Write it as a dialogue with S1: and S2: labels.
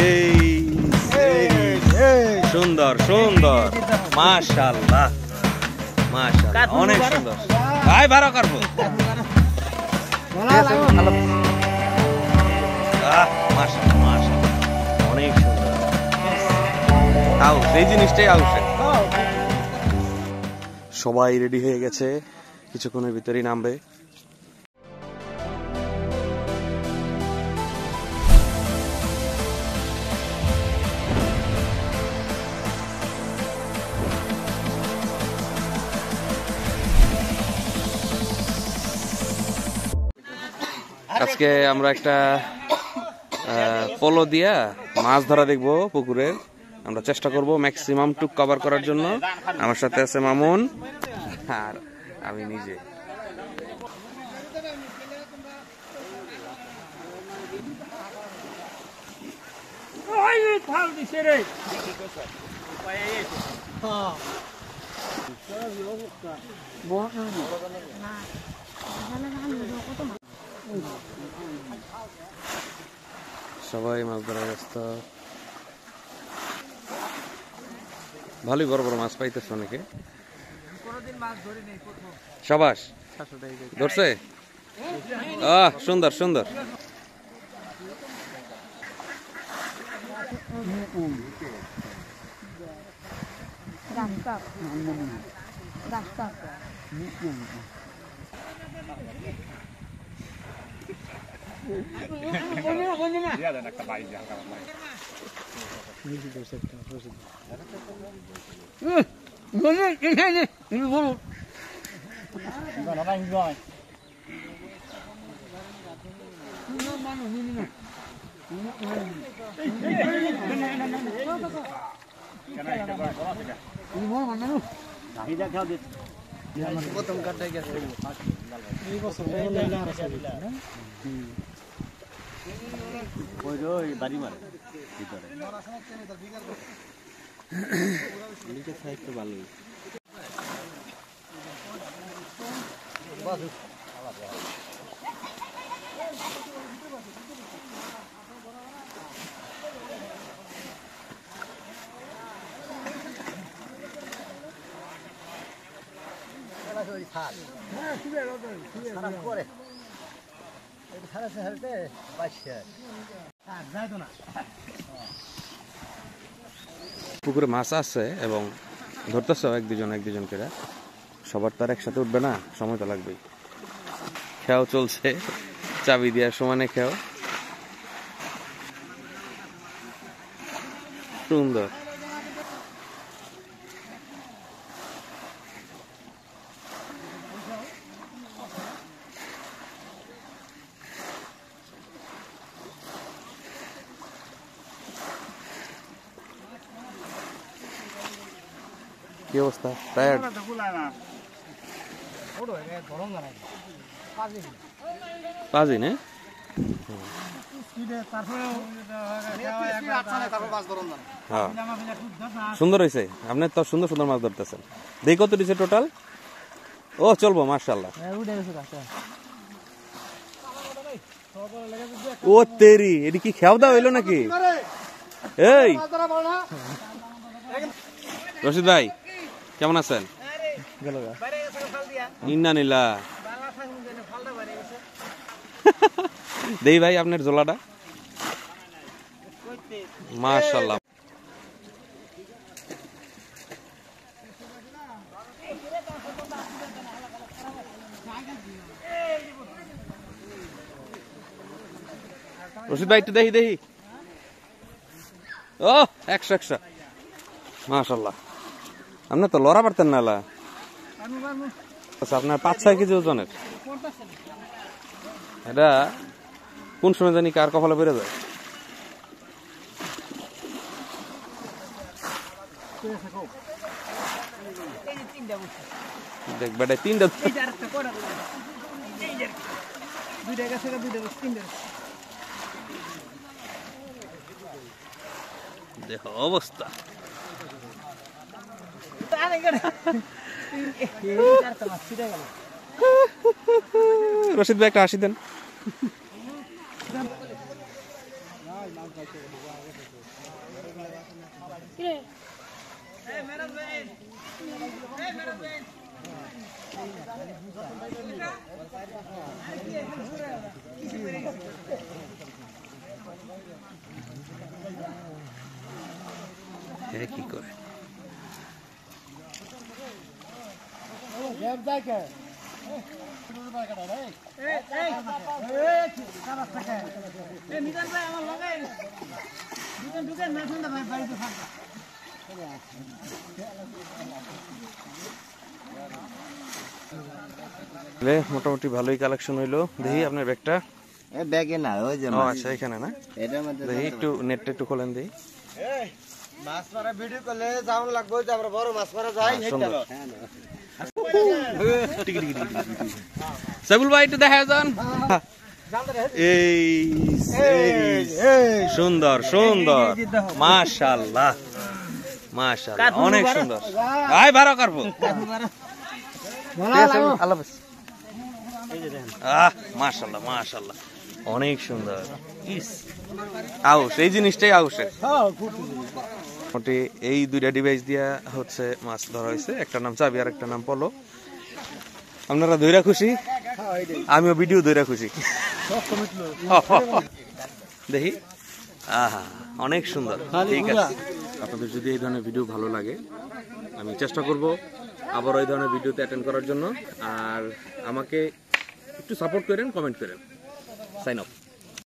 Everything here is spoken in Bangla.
S1: এই সুন্দর সুন্দর, মাশাআল্লাহ মাশাআল্লাহ, অনেক সুন্দর ভাই, ভালো করবো। অনেক সুন্দর হাউস, এই জিনিসটাই হাউসে। সবাই রেডি হয়ে গেছে, কিছুক্ষণের ভিতরেই নামবে। আজকে আমরা একটা পলো দিয়া মাছ ধরা দেখবো পুকুরের। আমরা চেষ্টা করব ম্যাক্সিমাম টুক কভার করার জন্য। আমার সাথে আছে মামুন আর আমি নিজে। সবাই মাছ ধরা ব্যস্ত। ভালোই বড় বড় মাছ পাইতেছে অনেকে। সাবাস, ধরছে। সুন্দর সুন্দর। প্রথম কাটাই গেছে বাড়ি মারে ভিতরে ভালোই। পুকুরে মাছ আছে এবং ধরতেছে এক দুজন করে। সবার তো আর একসাথে উঠবে না, সময় তো লাগবেই। খেয়াও চলছে, চাবি দেওয়ার সমানে খেয়াও। সুন্দর। কি অবস্থা? টায়ার্ড? পাজি না? সুন্দর হয়েছে, আপনি তো সুন্দর সুন্দর মাছ ধরতেছেন। দেখি কত দিচ্ছে টোটাল? ও চলবো, মাশাআল্লাহ। ও তেরি, এটি কি খেয়াও দাও হইলো নাকি? এই রশিদ ভাই কেমন আছেন? ইন্নানিল্লাহ। দেই ভাই আপনার জোলাটা, মাশাআল্লাহ। রশিদ ভাই একটু দেখি। ও 100 মাশাআল্লাহ। আপনি তো লড়া পারতেন না। আপনার 5-6 কেজি ওজনের এটা কোন সময় জানি কার কপালে বেড়ে যায়। দেখ বেটা, 3টা দেখো অবস্থা। রশিদ ভাই একটা হাসি দেন। কি করে মোটামুটি ভালোই কালেকশন হইলো। দেখি আপনার ব্যাগটা।
S2: ব্যাগে না, ওই যে
S1: আচ্ছা এখানে না,
S2: এটার মধ্যে
S1: দেখি একটু নেটটা একটু খোলেন দেখি।
S2: মাছ মারা ভিডিও করলে যাওন লাগবে, যে আমরা বড় মাছ মারা যাই।
S1: সাইবুল ভাই একটু দেখা যান। এই সুন্দর সুন্দর, মাশাআল্লাহ মাশাআল্লাহ, অনেক সুন্দর। ভাই ভাড়া করবো। আল্লাহ হাফেজ। মাশাআল্লাহ মাশাআল্লাহ, অনেক সুন্দর। আউশ, এই জিনিসটাই আউশের। মোটামুটি এই দুইটা ডিভাইস দিয়া হচ্ছে মাছ ধরা হয়েছে, একটা নাম চাবি আর একটা নাম পলো। আপনারা ধইরা খুশি, আমিও ভিডিও ধইরা খুশি। দেখি, আহা অনেক সুন্দর। ঠিক আছে, আপনাদের যদি এই ধরনের ভিডিও ভালো লাগে আমি চেষ্টা করব আবার এই ধরনের ভিডিওতে অ্যাটেন্ড করার জন্য। আর আমাকে একটু সাপোর্ট করেন, কমেন্ট করেন। Sign of.